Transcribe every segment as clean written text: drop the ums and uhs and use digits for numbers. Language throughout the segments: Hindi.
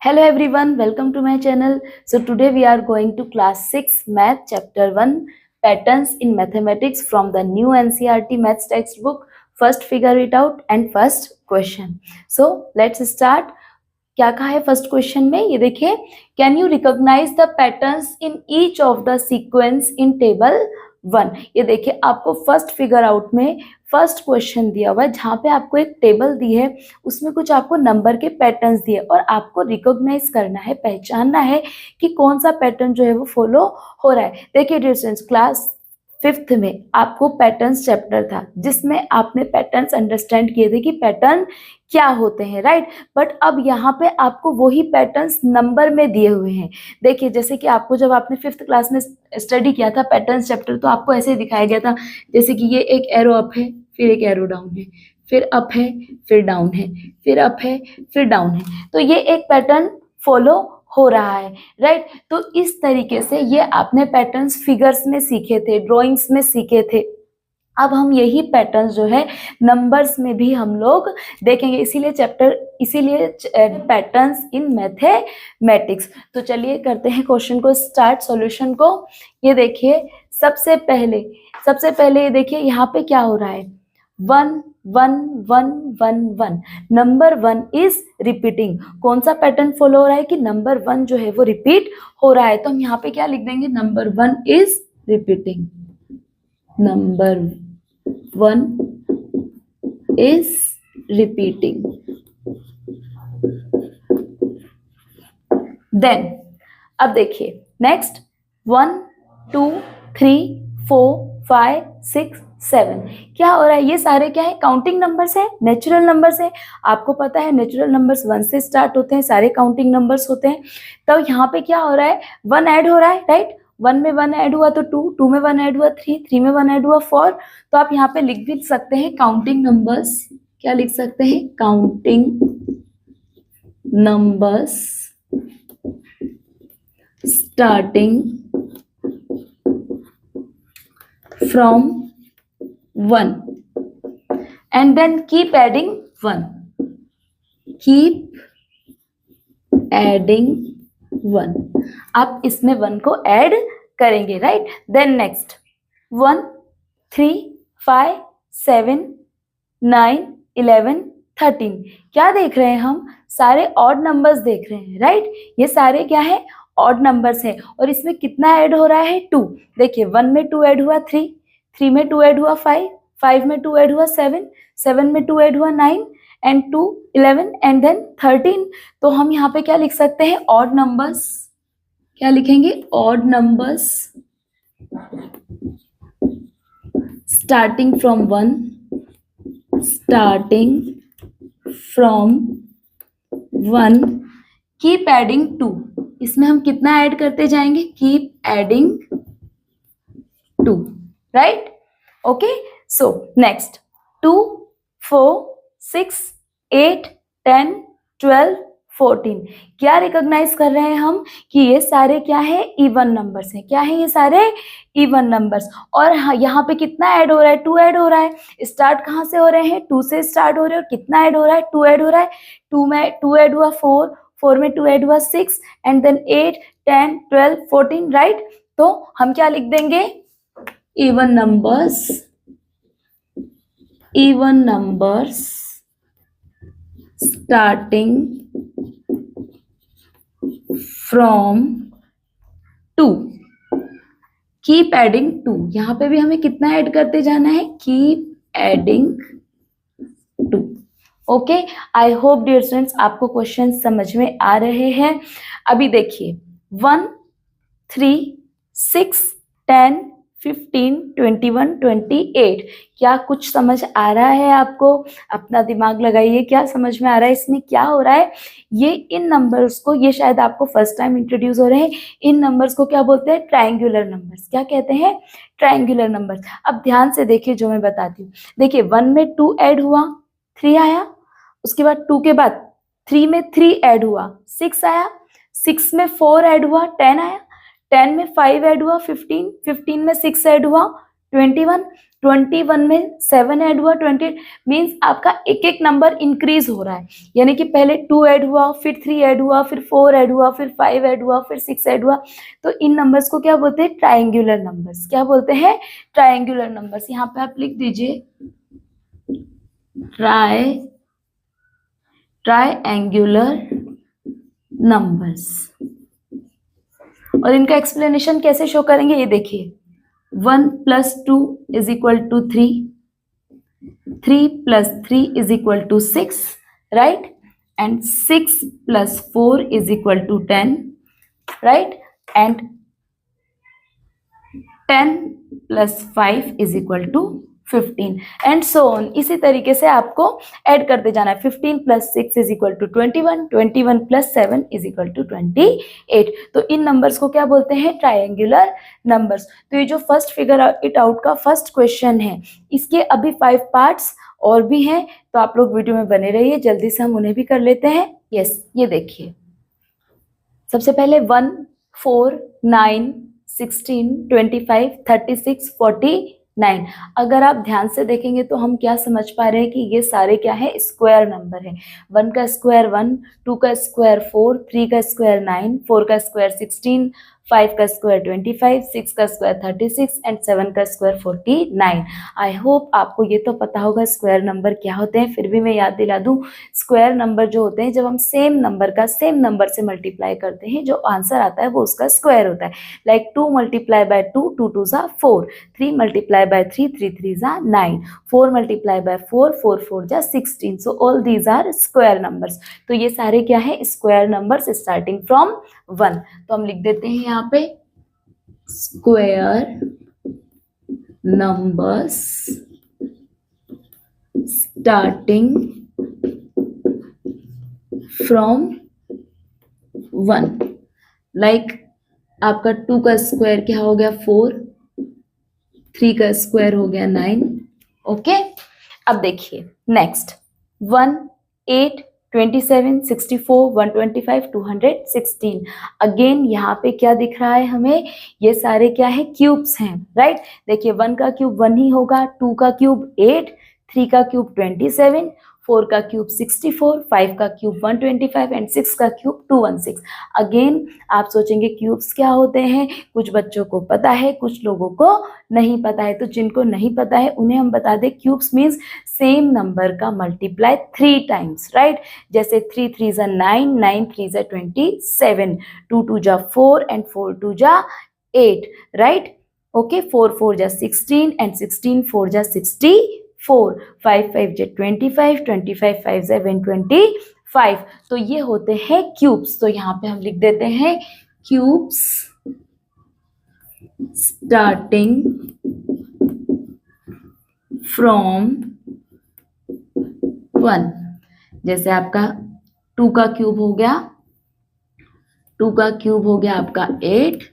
Hello everyone, welcome to my channel. So today we are going to class 6 math chapter 1 patterns in mathematics from the new NCERT maths textbook. First figure it out and first question. So let's start. क्या कहा है फर्स्ट क्वेश्चन में, ये देखिए, can you recognise the patterns in each of the sequence in table 1। ये देखिए आपको फर्स्ट फिगर आउट में फर्स्ट क्वेश्चन दिया हुआ है जहाँ पे आपको एक टेबल दी है, उसमें कुछ आपको नंबर के पैटर्न्स दिए और आपको रिकॉग्नाइज करना है, पहचानना है कि कौन सा पैटर्न जो है वो फॉलो हो रहा है। देखिए डियर स्टूडेंट्स, क्लास 5th में आपको पैटर्न्स चैप्टर था जिसमें आपने पैटर्न्स अंडरस्टैंड किए थे कि पैटर्न क्या होते हैं, राइट। बट अब यहाँ पे आपको वही पैटर्न्स नंबर में दिए हुए हैं। देखिए जैसे कि आपको जब आपने 5th क्लास में स्टडी किया था पैटर्न्स चैप्टर, तो आपको ऐसे ही दिखाया गया था, जैसे कि ये एक एरो अप है, फिर एक एरो डाउन है, फिर अप है, फिर डाउन है, फिर अप है, फिर डाउन है। तो ये एक पैटर्न फॉलो हो रहा है, राइट। तो इस तरीके से ये आपने पैटर्न्स फिगर्स में सीखे थे, ड्राइंग्स में सीखे थे। अब हम यही पैटर्न्स जो है नंबर्स में भी हम लोग देखेंगे, इसीलिए पैटर्न्स इन मैथमेटिक्स। तो चलिए करते हैं क्वेश्चन को स्टार्ट, सॉल्यूशन को। ये देखिए सबसे पहले ये देखिए यहाँ पे क्या हो रहा है, 1 1 1 1 1। Number 1 is repeating. कौन सा पैटर्न फॉलो हो रहा है कि नंबर 1 जो है वो रिपीट हो रहा है। तो हम यहाँ पे क्या लिख देंगे, number 1 is repeating, number 1 is repeating. Then अब देखिए नेक्स्ट 1 2 3 4 5 6 7 क्या हो रहा है, ये सारे क्या है, काउंटिंग नंबर्स है, नेचुरल नंबर्स है। आपको पता है नेचुरल नंबर्स 1 से स्टार्ट होते हैं, सारे काउंटिंग नंबर्स होते हैं। तो यहाँ पे क्या हो रहा है, 1 ऐड हो रहा है, राइट। 1 में 1 ऐड हुआ तो 2, 2 में 1 ऐड हुआ 3, 3 में 1 ऐड हुआ 4। तो आप यहाँ पे लिख भी सकते हैं काउंटिंग नंबर्स। क्या लिख सकते हैं, counting numbers starting from 1 and then keep adding 1, keep adding 1। आप इसमें 1 को ऐड करेंगे, राइट। Then next 1 3 5 7 9 11 13। क्या देख रहे हैं हम, सारे ऑड नंबर्स देख रहे हैं, राइट। ये सारे क्या है, ऑड नंबर्स है। और इसमें कितना ऐड हो रहा है, 2। देखिए 1 में 2 ऐड हुआ 3, 3 में 2 ऐड हुआ 5, 5 में 2 ऐड हुआ 7, 7 में 2 ऐड हुआ 9 एंड 2 11 एंड देन 13। तो हम यहाँ पे क्या लिख सकते हैं, ऑड नंबर्स। क्या लिखेंगे, odd numbers starting from 1, starting from 1, keep adding 2। इसमें हम कितना ऐड करते जाएंगे, keep adding 2, right. Okay, so next 2 4 6 8 10 12 14। क्या रिकॉग्नाइज कर रहे हैं हम कि ये सारे क्या है, इवन नंबर्स हैं। क्या है, ये सारे इवन नंबर्स। और यहाँ पे कितना ऐड हो रहा है, 2 ऐड हो रहा है। स्टार्ट कहाँ से हो रहे हैं, 2 से स्टार्ट हो रहे हैं। और कितना ऐड हो रहा है, 2 ऐड हो रहा है। 2 में 2 ऐड हुआ 4, 4 में 2 ऐड हुआ 6 एंड देन 8 10 12 14, राइट। तो हम क्या लिख देंगे, even numbers, even numbers starting from 2, keep adding 2। यहाँ पे भी हमें कितना ऐड करते जाना है, keep adding 2। Okay, I hope dear students आपको क्वेश्चन समझ में आ रहे हैं। अभी देखिए 1 3 6 10 15 21 28। क्या कुछ समझ आ रहा है आपको, अपना दिमाग लगाइए, क्या समझ में आ रहा है, इसमें क्या हो रहा है। ये इन नंबर्स को, ये शायद आपको फर्स्ट टाइम इंट्रोड्यूस हो रहे हैं, इन नंबर्स को क्या बोलते हैं, ट्रायंगुलर नंबर्स। क्या कहते हैं, ट्रायंगुलर नंबर्स। अब ध्यान से देखिए जो मैं बताती हूँ। देखिए 1 में 2 ऐड हुआ 3 आया, उसके बाद 2 के बाद 3 में 3 ऐड हुआ 6 आया, 6 में 4 ऐड हुआ 10 आया, 10 में 5 ऐड हुआ 15, 15 में 6 ऐड हुआ 21 21 में 7 ऐड हुआ, 28 मीन्स आपका एक एक नंबर इंक्रीज हो रहा है, यानी कि पहले 2 ऐड हुआ, फिर 3 ऐड हुआ, फिर 4 ऐड हुआ, फिर 5 ऐड हुआ, फिर 6 ऐड हुआ। तो इन नंबर्स को क्या बोलते हैं? Triangular numbers. क्या बोलते हैं? Triangular numbers. यहाँ पे आप लिख दीजिए ट्रायंगुलर नंबर्स। और इनका एक्सप्लेनेशन कैसे शो करेंगे ये देखिए, 1 + 2 = 3, 3 + 3 = 6, right? And 6 + 4 = 10, right? And 10 + 5 = 15 and so on. इसी तरीके से आपको ऐड करते जाना है। 15 + 6 = 21, 21 + 7 = 28। तो इन नंबर्स को क्या बोलते हैं? Triangular numbers. तो ये जो फर्स्ट फिगर इट आउट का फर्स्ट क्वेश्चन है, इसके अभी 5 पार्ट्स और भी हैं, तो आप लोग वीडियो में बने रहिए, जल्दी से हम उन्हें भी कर लेते हैं। यस, ये देखिए, सबसे पहले 1, 4, 9, 16, 25, 36, 49। अगर आप ध्यान से देखेंगे तो हम क्या समझ पा रहे हैं कि ये सारे क्या है? स्क्वायर नंबर है। 1 का स्क्वायर 1, 2 का स्क्वायर 4, 3 का स्क्वायर 9, 4 का स्क्वायर 16, 5 का स्क्वायर 25, 6 का स्क्वायर 36 एंड 7 का स्क्वायर 49। आई होप आपको ये तो पता होगा स्क्वायर नंबर क्या होते हैं, फिर भी मैं याद दिला दूं, स्क्वायर नंबर जो होते हैं, जब हम सेम नंबर का सेम नंबर से मल्टीप्लाई करते हैं, जो आंसर आता है वो उसका स्क्वायर होता है। Like 2 × 2, 2 2 = 4, 3 × 3, 3 3 = 9, 4 × 4, 4 4 = 16। So all these are square numbers. तो ये सारे क्या है? Square numbers starting from 1। तो हम लिख देते हैं यहाँ पे square numbers starting from 1। Like आपका 2 का स्क्वायर क्या हो गया? 4, 3 का स्क्वायर हो गया 9। ओके, अब देखिए नेक्स्ट 1, 8, 27, 64, 125, 216। अगेन यहाँ पे क्या दिख रहा है हमें? ये सारे क्या है? क्यूब्स हैं, राइट? देखिए 1 का क्यूब 1 ही होगा, 2 का क्यूब 8, 3 का क्यूब 27, 4 का क्यूब 64, 5 का क्यूब 125 एंड 6 का क्यूब 216। अगेन आप सोचेंगे क्यूब्स क्या होते हैं? कुछ बच्चों को पता है, कुछ लोगों को नहीं पता है। तो जिनको नहीं पता है उन्हें हम बता दें, क्यूब्स मीन्स सेम नंबर का मल्टीप्लाई 3 टाइम्स, राइट? जैसे 3 3 = 9, 9 3 = 27, 2 2 = 4 एंड 4 2 = 8, राइट? Okay, 4 4 = 16 and 16 4 = 64, 5 5 = 25, 25 5 = 125। तो ये होते हैं क्यूब्स। तो यहाँ पे हम लिख देते हैं क्यूब्स स्टार्टिंग फ्रॉम 1। जैसे आपका 2 का क्यूब हो गया, 2 का क्यूब हो गया आपका 8,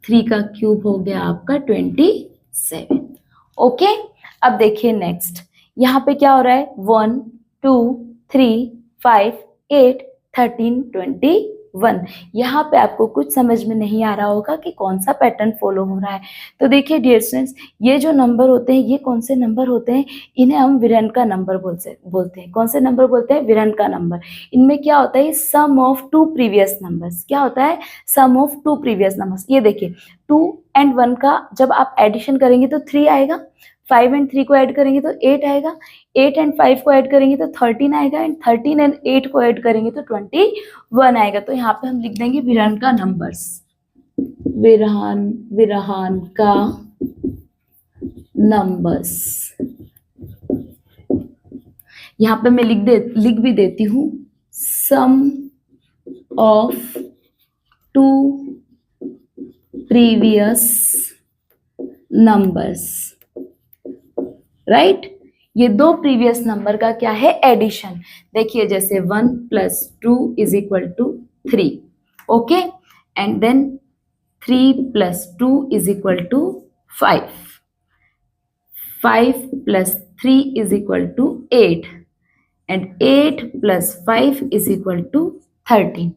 3 का क्यूब हो गया आपका 27। ओके, अब देखिए नेक्स्ट, यहाँ पे क्या हो रहा है? 1 2 3 5 8 13 21। यहाँ पे आपको कुछ समझ में नहीं आ रहा होगा कि कौन सा पैटर्न फॉलो हो रहा है। तो देखिए डियर स्टूडेंट्स, ये जो नंबर होते हैं, ये कौन से नंबर होते हैं? इन्हें हम विरन का नंबर बोलते हैं। कौन से नंबर बोलते हैं? विरन का नंबर। इनमें क्या होता है? सम ऑफ 2 प्रीवियस नंबर्स। क्या होता है? सम ऑफ 2 प्रीवियस नंबर्स। ये देखिए 2 and 1 का जब आप एडिशन करेंगे तो 3 आएगा, 5 and 3 को ऐड करेंगे तो 8 आएगा, 8 and 5 को ऐड करेंगे तो 13 आएगा एंड 13 and 8 को ऐड करेंगे तो 21 आएगा। तो यहाँ पे हम लिख देंगे विरहान का नंबर्स, विरहान का नंबर्स। यहाँ पे मैं लिख भी देती हूँ सम ऑफ 2 प्रीवियस नंबर्स, राइट? ये 2 प्रीवियस नंबर का क्या है? एडिशन। देखिए जैसे 1 + 2 = 3, ओके, एंड देन 3 + 2 = 5, 5 + 3 = 8 एंड 8 + 5 = 13।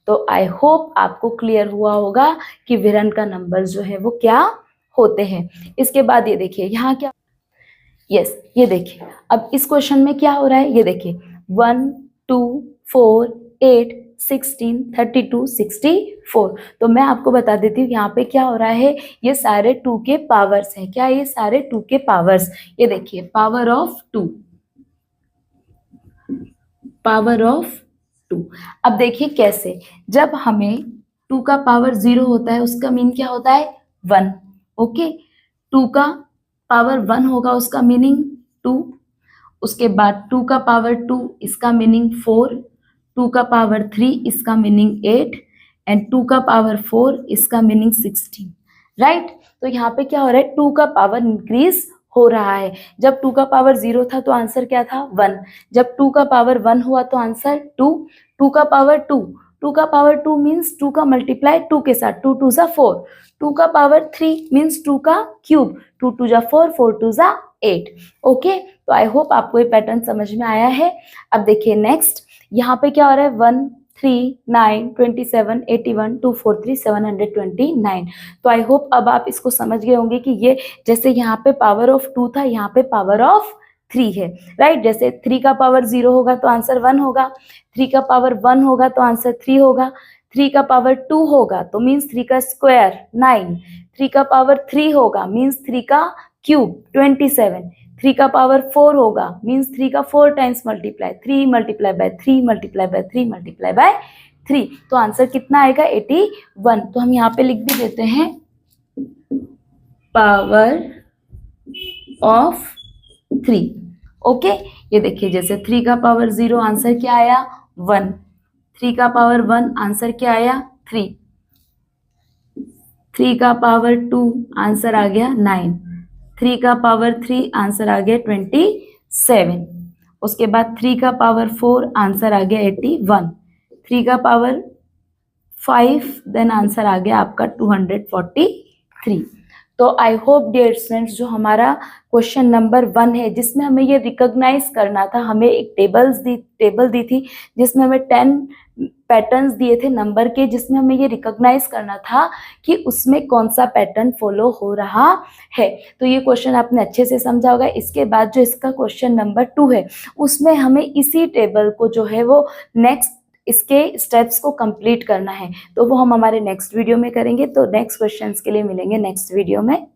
तो आई होप आपको क्लियर हुआ होगा कि विरन का नंबर जो है वो क्या होते हैं। इसके बाद ये देखिए यहाँ क्या यस, ये देखिए अब इस क्वेश्चन में क्या हो रहा है, ये देखिए 1 2 4 8 16 32 64। तो मैं आपको बता देती हूँ यहाँ पे क्या हो रहा है, ये सारे 2 के पावर्स हैं। क्या ये सारे 2 के पावर्स, ये देखिए पावर ऑफ 2, पावर ऑफ 2। अब देखिए कैसे, जब हमें 2 का पावर 0 होता है उसका मीन क्या होता है 1। ओके, 2 का पावर 1 होगा उसका मीनिंग 2, उसके बाद 2 का पावर 2 इसका मीनिंग 4, 2 का पावर 3 इसका मीनिंग 8 एंड 2 का पावर 4 इसका मीनिंग 16। राइट, तो यहाँ पे क्या हो रहा है, 2 का पावर इंक्रीज हो रहा है। जब 2 का पावर 0 था तो आंसर क्या था 1, जब 2 का पावर 1 हुआ तो आंसर 2, 2 का पावर 2, 2 का पावर 2 मीन्स 2 का मल्टीप्लाई 2 के साथ, 2 2 जा 4, 2 का पावर 3 मीन्स 2 का क्यूब, 2 2 जा 4, 4 2 जा 8। ओके, तो आई होप आपको ये पैटर्न समझ में आया है। अब देखिए नेक्स्ट, यहाँ पे क्या हो रहा है 1 3 9 27 81 243 729। तो आई होप अब आप इसको समझ गए होंगे कि ये जैसे यहाँ पे पावर ऑफ 2 था, यहाँ पे पावर ऑफ 3 है। राइट, जैसे 3 का पावर 0 होगा तो आंसर 1 होगा, 3 का पावर 1 होगा तो आंसर 3 होगा, 3 का पावर 2 होगा तो मीन्स 3 का स्क्वायर 9, 3 का पावर 3 होगा मीन्स 3 का क्यूब 27, 3 का पावर 4 होगा मीन्स 3 का 4 times multiply, 3 multiply by 3 multiply by 3 multiply by 3। तो आंसर कितना आएगा 81। तो हम यहाँ पे लिख भी देते हैं पावर ऑफ 3। ओके, ये देखिए जैसे 3 का पावर 0 आंसर क्या आया 1, 3 का पावर 1 आंसर क्या आया 3, 3 का पावर 2 आंसर आ गया 9, 3 का पावर 3 आंसर आ गया 27, उसके बाद 3 का पावर 4 आंसर आ गया 81, 3 का पावर 5 देन आंसर आ गया आपका 243। तो आई होप डियर स्टूडेंट्स, जो हमारा क्वेश्चन नंबर 1 है जिसमें हमें ये रिकॉग्नाइज करना था, हमें एक टेबल दी थी जिसमें हमें 10 पैटर्न्स दिए थे नंबर के, जिसमें हमें ये रिकॉग्नाइज करना था कि उसमें कौन सा पैटर्न फॉलो हो रहा है। तो ये क्वेश्चन आपने अच्छे से समझा होगा। इसके बाद जो इसका क्वेश्चन नंबर 2 है उसमें हमें इसी टेबल को जो है वो नेक्स्ट इसके स्टेप्स को कंप्लीट करना है, तो वो हम हमारे नेक्स्ट वीडियो में करेंगे। तो नेक्स्ट क्वेश्चंस के लिए मिलेंगे नेक्स्ट वीडियो में।